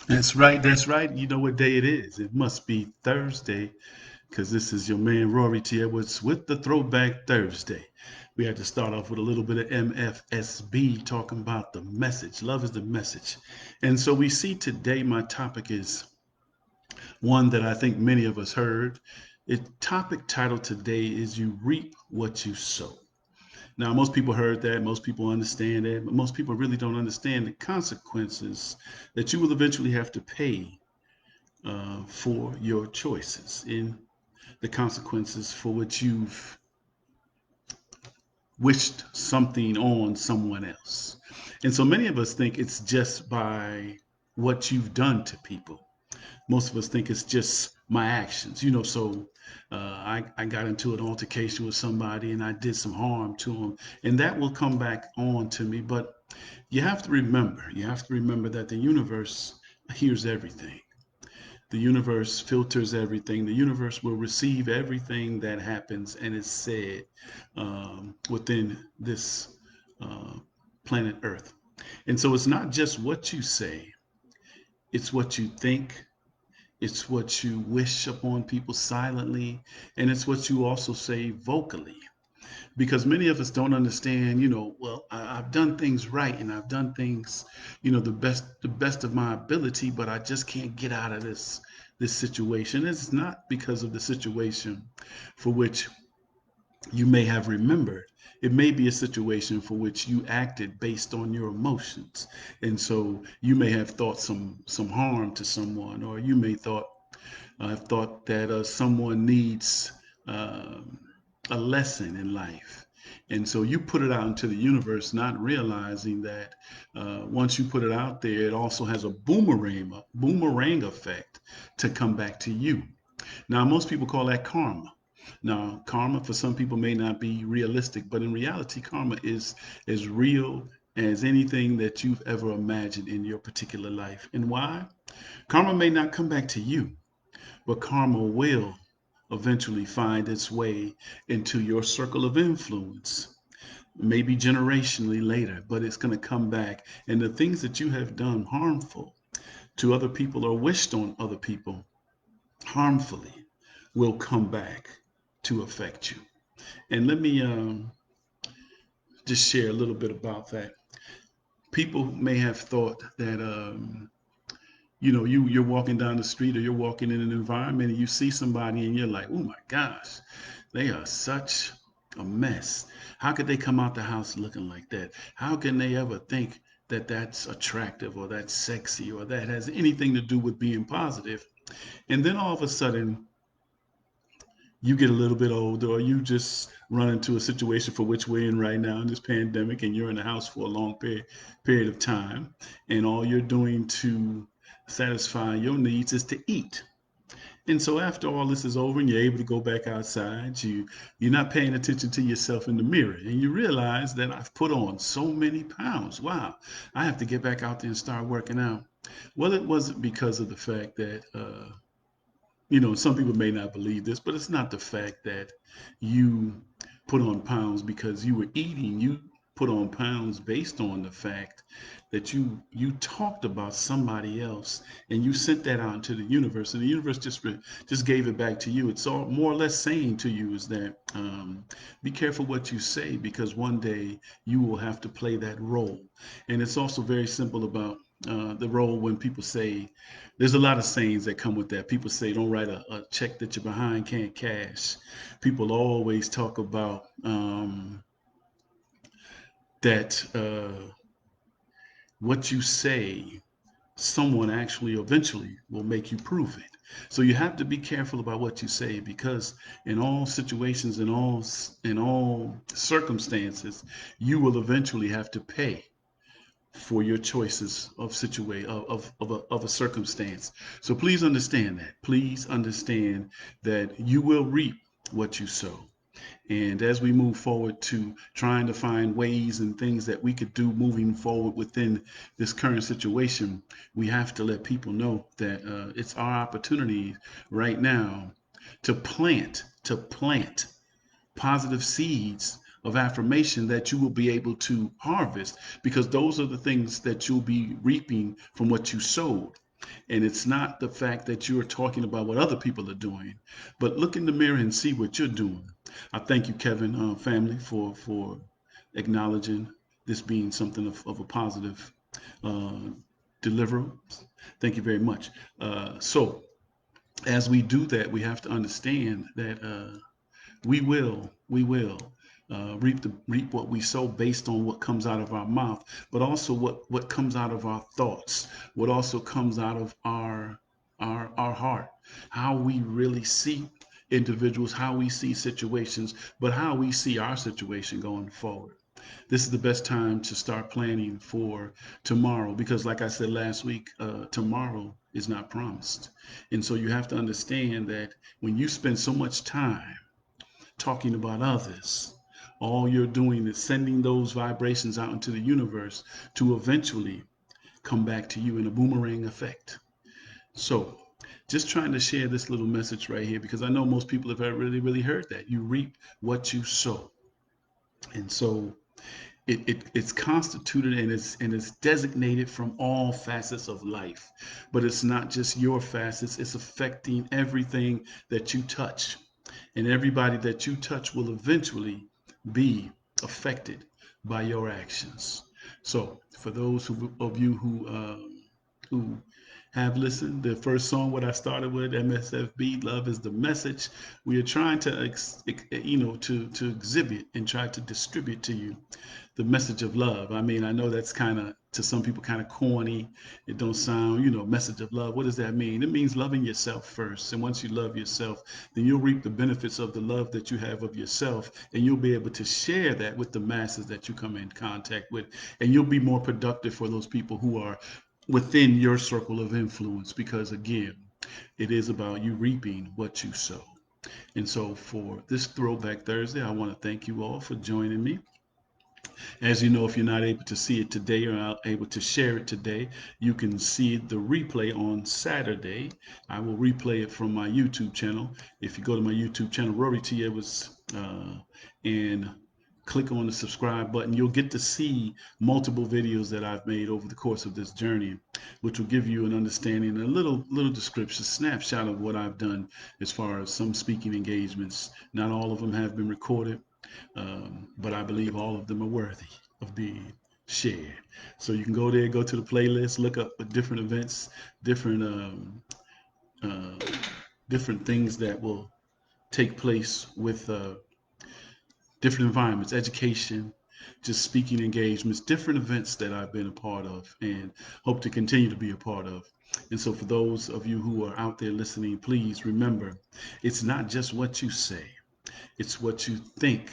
That's right. That's right. You know what day it is. It must be Thursday because this is your man Rory T. Edwards with the Throwback Thursday. We had to start off with a little bit of MFSB talking about the message. Love is the message. And so we see today my topic is one that I think many of us heard. The topic title today is You Reap What You Sow. Now, most people heard that, most people understand it, but most people really don't understand the consequences that you will eventually have to pay for your choices and the consequences for which you've wished something on someone else. And so many of us think it's just by what you've done to people. Most of us think it's just my actions, so I got into an altercation with somebody and I did some harm to them, and that will come back on to me. But you have to remember that the universe hears everything. The universe filters everything. The universe will receive everything that happens and is said within this uh, planet Earth. And so it's not just what you say, it's what you think, it's what you wish upon people silently, and it's what you also say vocally. Because many of us don't understand, well, I've done things right and I've done things, the best of my ability, but I just can't get out of this situation. It's not because of the situation for which you may have remembered. It may be a situation for which you acted based on your emotions. And so you may have thought some harm to someone, or you may have thought that someone needs um a lesson in life. And so you put it out into the universe, not realizing that once you put it out there, it also has a boomerang effect to come back to you. Now, most people call that karma. Now, karma for some people may not be realistic, but in reality, karma is as real as anything that you've ever imagined in your particular life. And why? Karma may not come back to you, but karma will eventually find its way into your circle of influence, maybe generationally later, but it's going to come back. And the things that you have done harmful to other people or wished on other people harmfully will come back to affect you. And let me just share a little bit about that. People may have thought that you're walking down the street or you're walking in an environment and you see somebody and you're like, oh my gosh, they are such a mess. How could they come out the house looking like that? How can they ever think that that's attractive or that's sexy or that has anything to do with being positive? And then all of a sudden you get a little bit older, or you just run into a situation for which we're in right now in this pandemic, and you're in the house for a long period of time, and all you're doing to satisfy your needs is to eat. And so after all this is over and you're able to go back outside, you're not paying attention to yourself in the mirror, and you realize that I've put on so many pounds. Wow, I have to get back out there and start working out. Well, it wasn't because of the fact that some people may not believe this, but it's not the fact that you put on pounds because you were eating. You put on pounds based on the fact that you talked about somebody else and you sent that out into the universe, and the universe just gave it back to you. It's all more or less saying to you is that be careful what you say, because one day you will have to play that role. And it's also very simple about the role. When people say, there's a lot of sayings that come with that. People say, don't write a check that you're behind can't cash. People always talk about that what you say, someone actually eventually will make you prove it. So you have to be careful about what you say, because in all situations, in all circumstances, you will eventually have to pay for your choices of situation of a circumstance. So please understand that. Please understand that you will reap what you sow. And as we move forward to trying to find ways and things that we could do moving forward within this current situation, we have to let people know that it's our opportunity right now to plant positive seeds of affirmation that you will be able to harvest, because those are the things that you'll be reaping from what you sowed. And it's not the fact that you're talking about what other people are doing, but look in the mirror and see what you're doing. I thank you, Kevin, family, for acknowledging this being something of a positive uh, deliverance. Thank you very much. So as we do that, we have to understand that we will reap what we sow based on what comes out of our mouth, but also what comes out of our thoughts, what also comes out of our heart, how we really see individuals, how we see situations, but how we see our situation going forward. This is the best time to start planning for tomorrow because, like I said last week, tomorrow is not promised. And so you have to understand that when you spend so much time talking about others, all you're doing is sending those vibrations out into the universe to eventually come back to you in a boomerang effect. So, just trying to share this little message right here because I know most people have really heard that. You reap what you sow. And so it's constituted and it's designated from all facets of life. But it's not just your facets, it's affecting everything that you touch. And everybody that you touch will eventually be affected by your actions. So, for those of you who have listened, the first song what I started with, MSFB, "Love Is the Message," we are trying to to exhibit and try to distribute to you the message of love. I mean, I know that's kind of to some people kind of corny. It don't sound, message of love. What does that mean? It means loving yourself first. And once you love yourself, then you'll reap the benefits of the love that you have of yourself, and you'll be able to share that with the masses that you come in contact with, and you'll be more productive for those people who are within your circle of influence because again, it is about you reaping what you sow. And so for this Throwback Thursday, I want to thank you all for joining me. As you know, if you're not able to see it today or not able to share it today, you can see the replay on Saturday. I will replay it from my YouTube channel. If you go to my YouTube channel, Rory T. Edwards, and click on the subscribe button, you'll get to see multiple videos that I've made over the course of this journey, which will give you an understanding, a little description, snapshot of what I've done as far as some speaking engagements. Not all of them have been recorded, but I believe all of them are worthy of being shared. So you can go there, go to the playlist, look up different events, different uh, different things that will take place with different environments, education, just speaking engagements, different events that I've been a part of and hope to continue to be a part of. And so, for those of you who are out there listening, please remember it's not just what you say, it's what you think.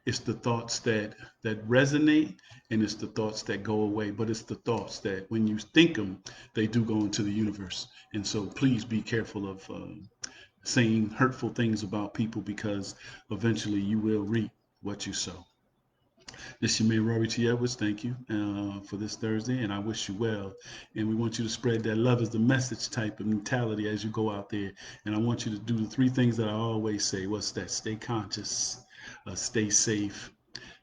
It's the thoughts that resonate, and it's the thoughts that go away. But it's the thoughts that, when you think them, they do go into the universe. And so, please be careful of saying hurtful things about people because eventually you will reap what you sow. This is your man, Rory T. Edwards. Thank you for this Thursday, and I wish you well. And we want you to spread that love is the message type of mentality as you go out there. And I want you to do the three things that I always say. What's that? Stay conscious, stay safe,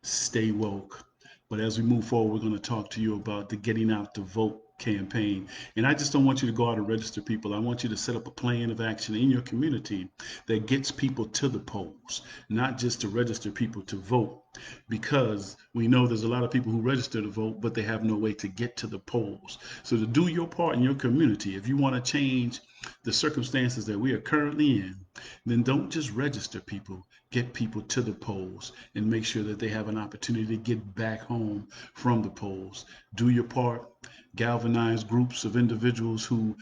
stay woke. But as we move forward, we're going to talk to you about the Getting Out the Vote campaign. And I just don't want you to go out and register people. I want you to set up a plan of action in your community that gets people to the polls, not just to register people to vote, because we know there's a lot of people who register to vote, but they have no way to get to the polls. So to do your part in your community, if you want to change the circumstances that we are currently in, then don't just register people, get people to the polls and make sure that they have an opportunity to get back home from the polls. Do your part, galvanize groups of individuals who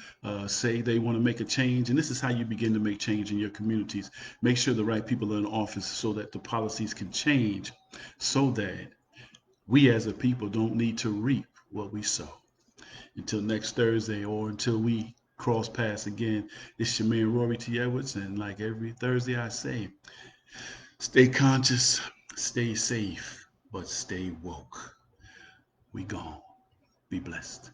say they want to make a change. And this is how you begin to make change in your communities. Make sure the right people are in office so that the policies can change, so that we as a people don't need to reap what we sow. Until next Thursday, or until we cross paths again, it's your man Rory T. Edwards. And like every Thursday I say, stay conscious, stay safe, but stay woke. We gone. Be blessed.